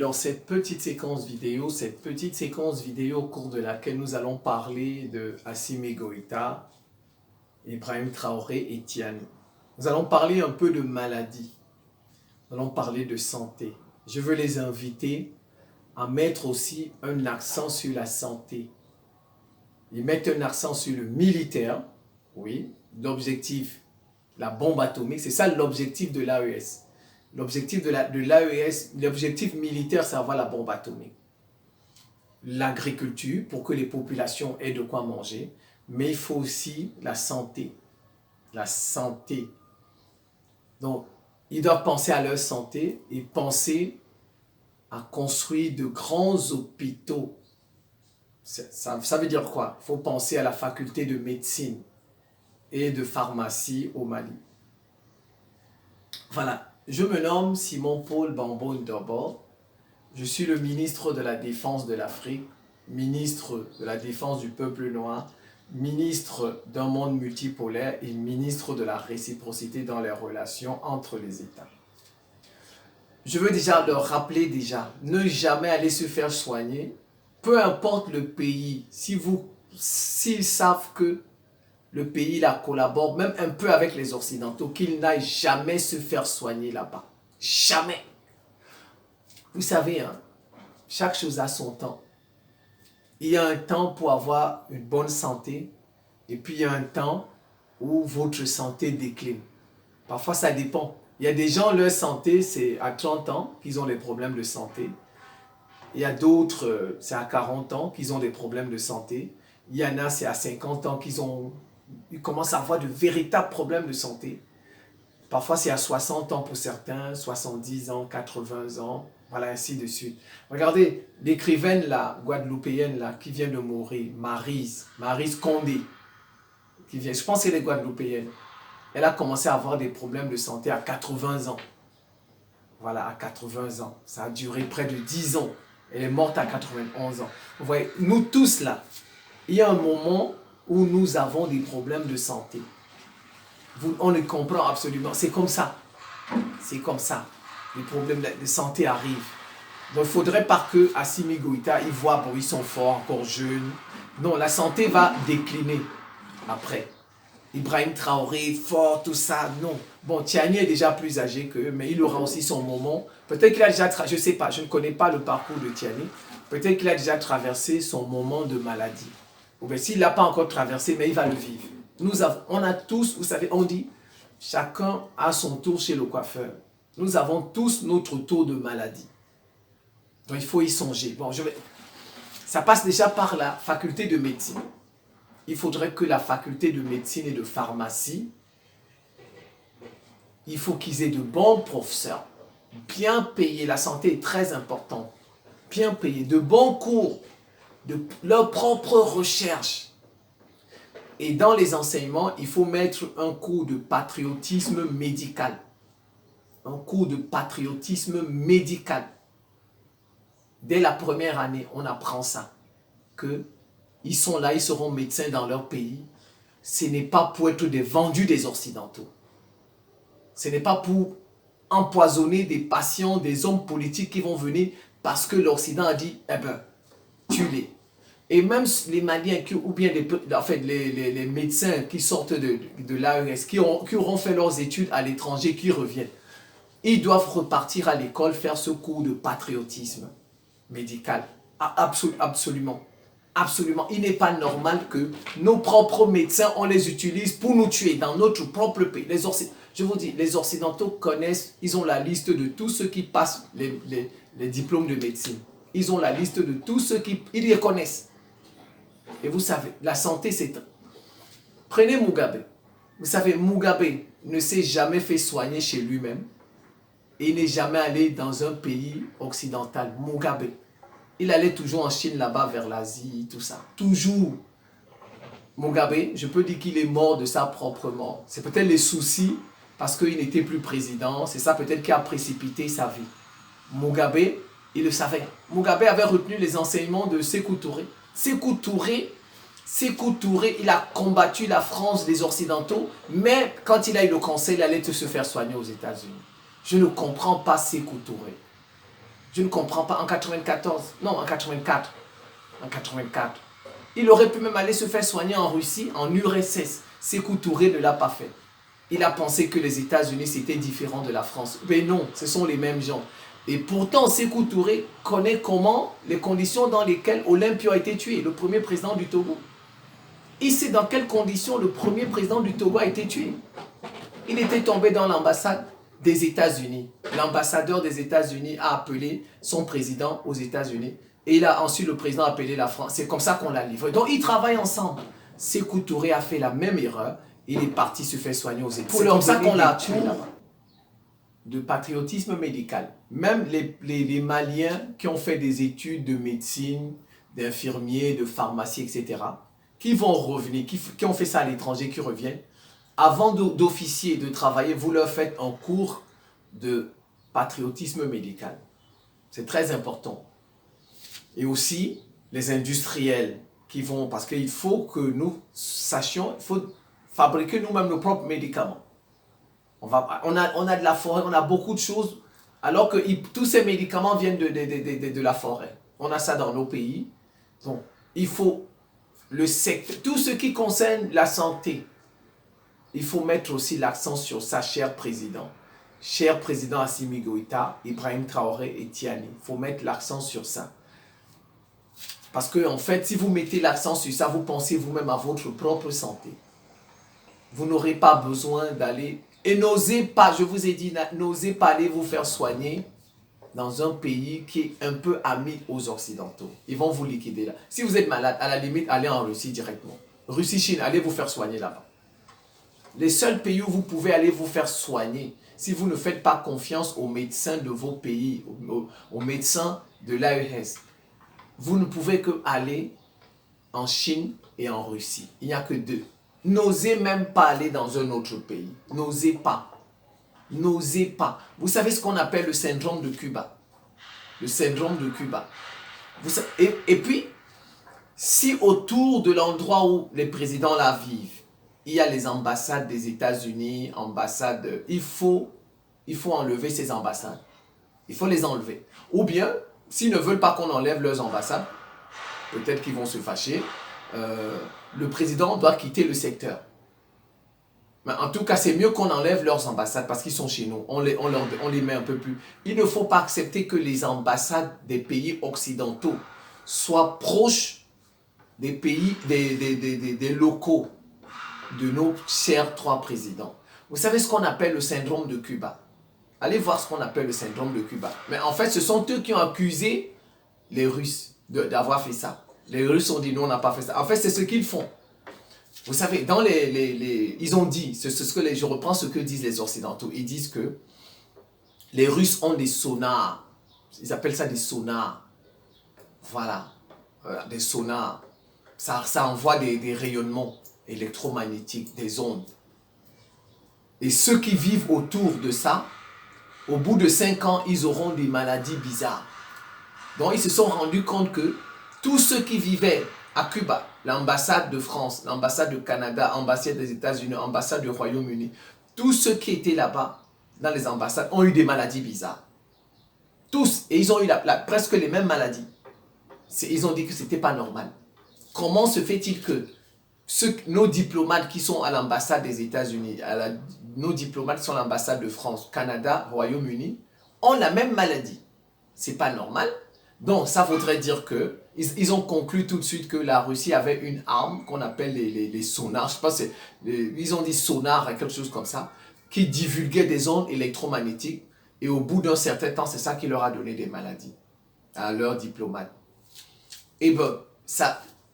dans cette petite séquence vidéo au cours de laquelle nous allons parler de Assimi Goïta, Ibrahim Traoré et Tiani. Nous allons parler un peu de maladie, nous allons parler de santé. Je veux les inviter à mettre aussi un accent sur la santé. Ils mettent un accent sur le militaire, oui, l'objectif, la bombe atomique, c'est ça l'objectif de l'AES. L'objectif de l'AES, l'objectif militaire, c'est avoir la bombe atomique. L'agriculture, pour que les populations aient de quoi manger, mais il faut aussi la santé. La santé. Donc, ils doivent penser à leur santé et penser à construire de grands hôpitaux. Ça veut dire quoi? Il faut penser à la faculté de médecine et de pharmacie au Mali. Voilà. Je me nomme Simon-Paul Bambo Ndobo. Je suis le ministre de la Défense de l'Afrique, ministre de la Défense du peuple noir, ministre d'un monde multipolaire et ministre de la réciprocité dans les relations entre les États. Je veux déjà leur rappeler ne jamais aller se faire soigner, peu importe le pays, s'ils savent que le pays la collabore même un peu avec les Occidentaux, qu'ils n'aillent jamais se faire soigner là-bas. Jamais. Vous savez, hein, chaque chose a son temps. Il y a un temps pour avoir une bonne santé et puis il y a un temps où votre santé décline. Parfois, ça dépend. Il y a des gens, leur santé, c'est à 30 ans qu'ils ont des problèmes de santé. Il y a d'autres, c'est à 40 ans qu'ils ont des problèmes de santé. Il y en a, c'est à 50 ans ils commencent à avoir de véritables problèmes de santé. Parfois, c'est à 60 ans pour certains, 70 ans, 80 ans, voilà, ainsi de suite. Regardez, l'écrivaine là, guadeloupéenne là, qui vient de mourir, Maryse Condé, je pense qu'elle est guadeloupéenne. Elle a commencé à avoir des problèmes de santé à 80 ans. Voilà, à 80 ans. Ça a duré près de 10 ans. Elle est morte à 91 ans. Vous voyez, nous tous là, il y a un moment où nous avons des problèmes de santé. On ne comprend absolument. C'est comme ça. C'est comme ça. Les problèmes de santé arrivent. Donc, il ne faudrait pas que Assimi Goïta, ils voient, bon, ils sont forts, encore jeunes. Non, la santé va décliner après. Ibrahim Traoré, fort, tout ça, non. Bon, Tiani est déjà plus âgé qu'eux, mais il aura aussi son moment. Peut-être qu'il a déjà, je ne sais pas, je ne connais pas le parcours de Tiani. Peut-être qu'il a déjà traversé son moment de maladie. Ou bien s'il ne l'a pas encore traversé, mais il va le vivre. On a tous, vous savez, on dit, chacun a son tour chez le coiffeur. Nous avons tous notre tour de maladie. Donc il faut y songer. Bon, ça passe déjà par la faculté de médecine. Il faudrait que la faculté de médecine et de pharmacie, il faut qu'ils aient de bons professeurs, bien payés. La santé est très importante. Bien payés, de bons cours, de leur propre recherche. Et dans les enseignements, il faut mettre un cours de patriotisme médical. Un cours de patriotisme médical. Dès la première année, on apprend ça. Qu'ils sont là, ils seront médecins dans leur pays. Ce n'est pas pour être des vendus des Occidentaux. Ce n'est pas pour empoisonner des patients, des hommes politiques qui vont venir parce que l'Occident a dit, eh ben, tue-les. Et même les Maliens, ou bien les médecins qui sortent de l'AES, qui auront fait leurs études à l'étranger, qui reviennent, ils doivent repartir à l'école, faire ce cours de patriotisme médical. Absolument. Absolument. Il n'est pas normal que nos propres médecins, on les utilise pour nous tuer dans notre propre pays. Je vous dis, les Occidentaux connaissent, ils ont la liste de tous ceux qui passent les diplômes de médecine. Ils ont la liste de tous ceux ils les connaissent. Et vous savez, la santé, c'est... Prenez Mugabe. Vous savez, Mugabe ne s'est jamais fait soigner chez lui-même. Et il n'est jamais allé dans un pays occidental. Mugabe. Il allait toujours en Chine, là-bas, vers l'Asie, tout ça. Toujours. Mugabe, je peux dire qu'il est mort de sa propre mort. C'est peut-être les soucis, parce qu'il n'était plus président. C'est ça peut-être qui a précipité sa vie. Mugabe, il le savait. Mugabe avait retenu les enseignements de Sékou Touré. Sékou Touré, il a combattu la France des Occidentaux, mais quand il a eu le conseil, il allait se faire soigner aux États-Unis. Je ne comprends pas Sékou Touré. Je ne comprends pas. En 94, non, en 84. En 84. Il aurait pu même aller se faire soigner en Russie, en URSS. Sékou Touré ne l'a pas fait. Il a pensé que les États-Unis, c'était différent de la France. Mais non, ce sont les mêmes gens. Et pourtant, Sékou Touré connaît comment, les conditions dans lesquelles Olympio a été tué, le premier président du Togo. Il sait dans quelles conditions le premier président du Togo a été tué. Il était tombé dans l'ambassade des États-Unis. L'ambassadeur des États-Unis a appelé son président aux États-Unis. Et il a ensuite le président appelé la France. C'est comme ça qu'on l'a livré. Donc, ils travaillent ensemble. Sékou Touré a fait la même erreur. Il est parti se faire soigner aux États-Unis. C'est comme ça qu'on l'a tué là-bas. De patriotisme médical. Même les Maliens qui ont fait des études de médecine, d'infirmiers, de pharmacie, etc., qui vont revenir, qui ont fait ça à l'étranger, qui reviennent, avant d'officier, de travailler, vous leur faites un cours de patriotisme médical. C'est très important. Et aussi, les industriels qui vont, parce qu'il faut que nous sachions, il faut fabriquer nous-mêmes nos propres médicaments. On a de la forêt, on a beaucoup de choses, alors que tous ces médicaments viennent de la forêt. On a ça dans nos pays. Donc, il faut le secteur, tout ce qui concerne la santé, il faut mettre aussi l'accent sur ça, cher président. Cher président Assimi Goïta, Ibrahim Traoré et Tiani. Il faut mettre l'accent sur ça. Parce que, en fait, si vous mettez l'accent sur ça, vous pensez vous-même à votre propre santé. Vous n'aurez pas besoin d'aller... Et n'osez pas, je vous ai dit, n'osez pas aller vous faire soigner dans un pays qui est un peu ami aux Occidentaux. Ils vont vous liquider là. Si vous êtes malade, à la limite, allez en Russie directement. Russie, Chine, allez vous faire soigner là-bas. Les seuls pays où vous pouvez aller vous faire soigner, si vous ne faites pas confiance aux médecins de vos pays, aux médecins de l'AES, vous ne pouvez que aller en Chine et en Russie. Il n'y a que deux. N'osez même pas aller dans un autre pays. N'osez pas. N'osez pas. Vous savez ce qu'on appelle le syndrome de Cuba. Le syndrome de Cuba. Et puis, si autour de l'endroit où les présidents là vivent, il y a les ambassades des États-Unis, ambassades, il faut enlever ces ambassades. Il faut les enlever. Ou bien, s'ils ne veulent pas qu'on enlève leurs ambassades, peut-être qu'ils vont se fâcher, le président doit quitter le secteur. Mais en tout cas, c'est mieux qu'on enlève leurs ambassades parce qu'ils sont chez nous. On les met un peu plus. Il ne faut pas accepter que les ambassades des pays occidentaux soient proches des pays, des locaux de nos chers trois présidents. Vous savez ce qu'on appelle le syndrome de Cuba? Allez voir ce qu'on appelle le syndrome de Cuba. Mais en fait, ce sont eux qui ont accusé les Russes d'avoir fait ça. Les Russes ont dit non, on n'a pas fait ça. En fait, c'est ce qu'ils font. Vous savez, dans ils ont dit, je reprends ce que disent les Occidentaux, ils disent que les Russes ont des sonars. Ils appellent ça des sonars. Voilà, des sonars. Ça envoie des rayonnements électromagnétiques, des ondes. Et ceux qui vivent autour de ça, au bout de 5 ans, ils auront des maladies bizarres. Donc, ils se sont rendus compte que tous ceux qui vivaient à Cuba, l'ambassade de France, l'ambassade du Canada, l'ambassade des États-Unis, l'ambassade du Royaume-Uni, tous ceux qui étaient là-bas, dans les ambassades, ont eu des maladies bizarres. Tous. Et ils ont eu presque les mêmes maladies. Ils ont dit que ce n'était pas normal. Comment se fait-il que nos diplomates qui sont à l'ambassade des États-Unis, nos diplomates qui sont à l'ambassade de France, Canada, Royaume-Uni, ont la même maladie? C'est pas normal. Donc, ça voudrait dire que ils ont conclu tout de suite que la Russie avait une arme qu'on appelle les sonars. Je sais pas, ils ont dit sonar, quelque chose comme ça, qui divulguait des ondes électromagnétiques. Et au bout d'un certain temps, c'est ça qui leur a donné des maladies à leurs diplomates. Et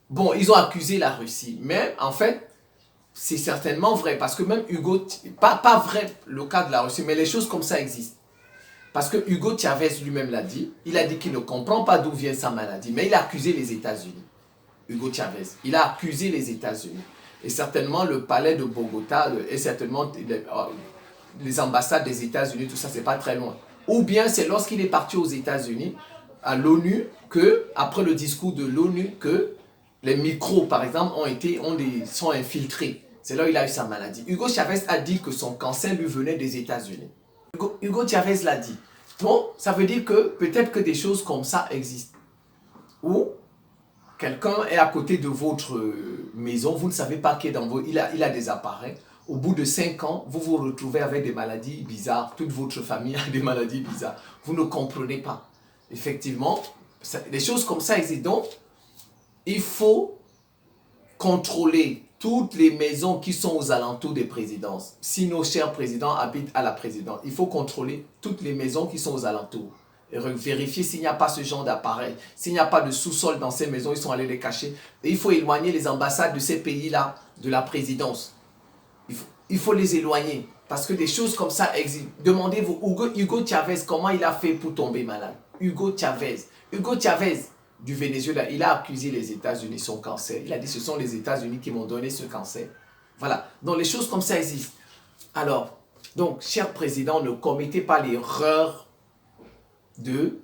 bon, ils ont accusé la Russie. Mais en fait, c'est certainement vrai. Parce que même Hugo, pas vrai le cas de la Russie, mais les choses comme ça existent. Parce que Hugo Chavez lui-même l'a dit, il a dit qu'il ne comprend pas d'où vient sa maladie, mais il a accusé les États-Unis. Hugo Chavez, il a accusé les États-Unis. Et certainement le palais de Bogota, et certainement les ambassades des États-Unis, tout ça, c'est pas très loin. Ou bien c'est lorsqu'il est parti aux États-Unis, à l'ONU, après le discours de l'ONU, que les micros, par exemple, sont infiltrés. C'est là où il a eu sa maladie. Hugo Chavez a dit que son cancer lui venait des États-Unis. Hugo Chavez l'a dit. Donc, ça veut dire que peut-être que des choses comme ça existent. Ou quelqu'un est à côté de votre maison, vous ne savez pas qui est dans il a des appareils. Au bout de 5 ans, vous vous retrouvez avec des maladies bizarres. Toute votre famille a des maladies bizarres. Vous ne comprenez pas. Effectivement, des choses comme ça existent. Donc, il faut contrôler toutes les maisons qui sont aux alentours des présidences. Si nos chers présidents habitent à la présidence, il faut contrôler toutes les maisons qui sont aux alentours. Et vérifier s'il n'y a pas ce genre d'appareil. S'il n'y a pas de sous-sol dans ces maisons, ils sont allés les cacher. Et il faut éloigner les ambassades de ces pays-là de la présidence. Il faut les éloigner. Parce que des choses comme ça existent. Demandez-vous, Hugo Chavez, comment il a fait pour tomber malade? Hugo Chavez. Hugo Chavez du Venezuela, il a accusé les États-Unis de son cancer. Il a dit, ce sont les États-Unis qui m'ont donné ce cancer. Voilà. Donc, les choses comme ça existent. Alors, donc, cher président, ne commettez pas l'erreur de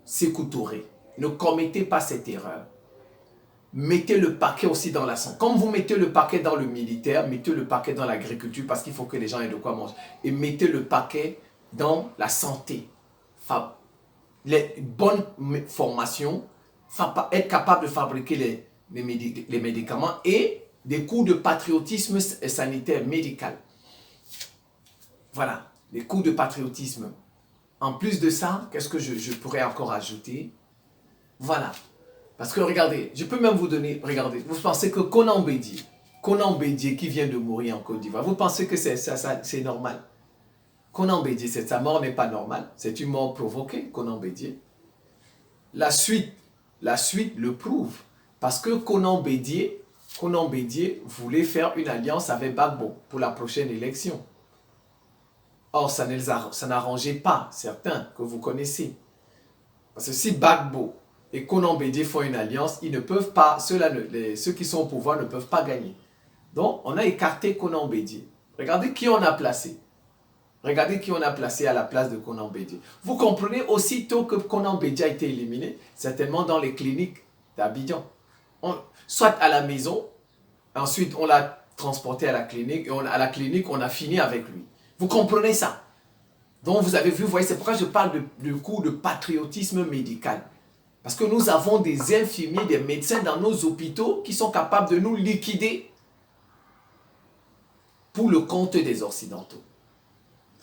Sékou Touré. Ne commettez pas cette erreur. Mettez le paquet aussi dans la santé. Comme vous mettez le paquet dans le militaire, mettez le paquet dans l'agriculture parce qu'il faut que les gens aient de quoi manger. Et mettez le paquet dans la santé. Les bonnes formations, être capable de fabriquer les médicaments et des cours de patriotisme sanitaire médical. Voilà, des cours de patriotisme. En plus de ça, qu'est-ce que je pourrais encore ajouter? Voilà. Parce que regardez, je peux même vous donner, regardez, vous pensez que Konan Bédié qui vient de mourir en Côte d'Ivoire, vous pensez que c'est normal? Konan Bédié, sa mort n'est pas normale, c'est une mort provoquée, Konan Bédié. La suite le prouve, parce que Konan Bédié voulait faire une alliance avec Gbagbo pour la prochaine élection. Or, ça n'arrangeait pas certains que vous connaissez. Parce que si Gbagbo et Konan Bédié font une alliance, ils ne peuvent pas, ceux qui sont au pouvoir ne peuvent pas gagner. Donc, on a écarté Konan Bédié. Regardez qui on a placé. Regardez qui on a placé à la place de Konan Bédié. Vous comprenez aussitôt que Konan Bédié a été éliminé, certainement dans les cliniques d'Abidjan. Soit à la maison, ensuite on l'a transporté à la clinique, et à la clinique on a fini avec lui. Vous comprenez ça? Donc vous avez vu, vous voyez, c'est pourquoi je parle de cours de patriotisme médical. Parce que nous avons des infirmiers, des médecins dans nos hôpitaux qui sont capables de nous liquider pour le compte des Occidentaux.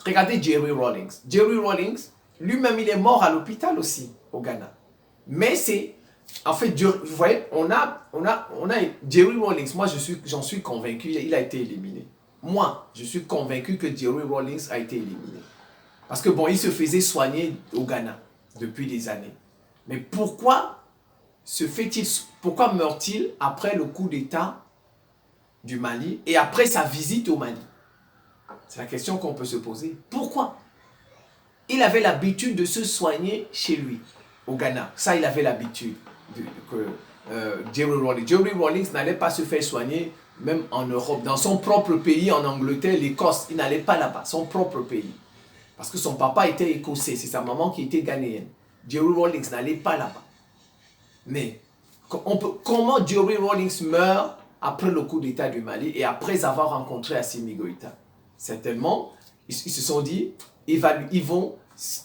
Regardez Jerry Rawlings. Jerry Rawlings, lui-même, il est mort à l'hôpital aussi, au Ghana. Mais c'est... En fait, vous voyez, on a Jerry Rawlings, moi j'en suis convaincu, il a été éliminé. Moi, je suis convaincu que Jerry Rawlings a été éliminé. Parce que bon, il se faisait soigner au Ghana depuis des années. Mais pourquoi meurt-il après le coup d'État du Mali et après sa visite au Mali? C'est la question qu'on peut se poser. Pourquoi? Il avait l'habitude de se soigner chez lui, au Ghana. Ça, il avait l'habitude. Jerry Rawlings n'allait pas se faire soigner même en Europe, dans son propre pays, en Angleterre, l'Écosse. Il n'allait pas là-bas, son propre pays. Parce que son papa était écossais, c'est sa maman qui était ghanéenne. Jerry Rawlings n'allait pas là-bas. Mais comment Jerry Rawlings meurt après le coup d'État du Mali et après avoir rencontré Assimi Goïta? Certainement, ils se sont dit,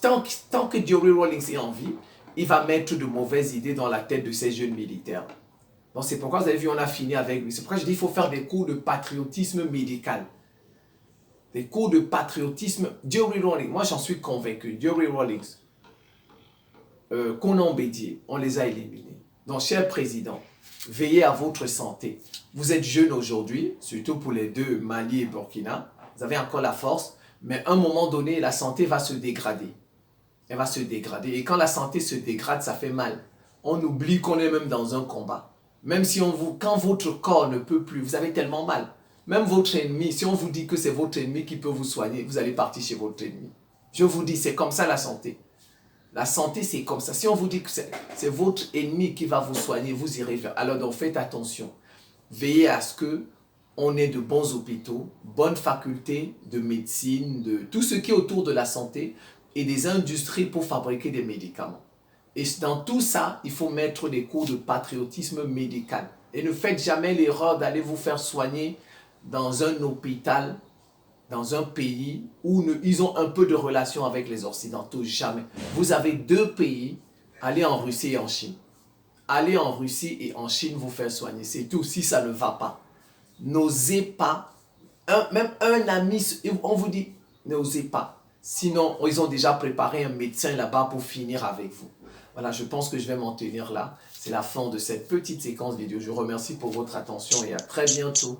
tant que Jerry Rawlings est en vie, il va mettre de mauvaises idées dans la tête de ces jeunes militaires. Donc c'est pourquoi vous avez vu, on a fini avec lui. C'est pourquoi je dis qu'il faut faire des cours de patriotisme médical. Des cours de patriotisme. Jerry Rawlings, moi j'en suis convaincu. Jerry Rawlings, Konan Bédié, on les a éliminés. Donc, cher président, veillez à votre santé. Vous êtes jeune aujourd'hui, surtout pour les deux, Mali et Burkina. Vous avez encore la force, mais à un moment donné, la santé va se dégrader. Elle va se dégrader. Et quand la santé se dégrade, ça fait mal. On oublie qu'on est même dans un combat. Même si quand votre corps ne peut plus, vous avez tellement mal. Même votre ennemi, si on vous dit que c'est votre ennemi qui peut vous soigner, vous allez partir chez votre ennemi. Je vous dis, c'est comme ça la santé. La santé, c'est comme ça. Si on vous dit que c'est votre ennemi qui va vous soigner, vous irez vers. Alors donc faites attention. Veillez à ce qu'on ait de bons hôpitaux, bonnes facultés de médecine, de tout ce qui est autour de la santé et des industries pour fabriquer des médicaments. Et dans tout ça, il faut mettre des cours de patriotisme médical. Et ne faites jamais l'erreur d'aller vous faire soigner dans un hôpital dans un pays où ils ont un peu de relation avec les Occidentaux. Jamais. Vous avez deux pays, allez en Russie et en Chine. Allez en Russie et en Chine vous faire soigner. C'est tout. Si ça ne va pas, n'osez pas. Même un ami, on vous dit, n'osez pas. Sinon, ils ont déjà préparé un médecin là-bas pour finir avec vous. Voilà, je pense que je vais m'en tenir là. C'est la fin de cette petite séquence vidéo. Je vous remercie pour votre attention et à très bientôt.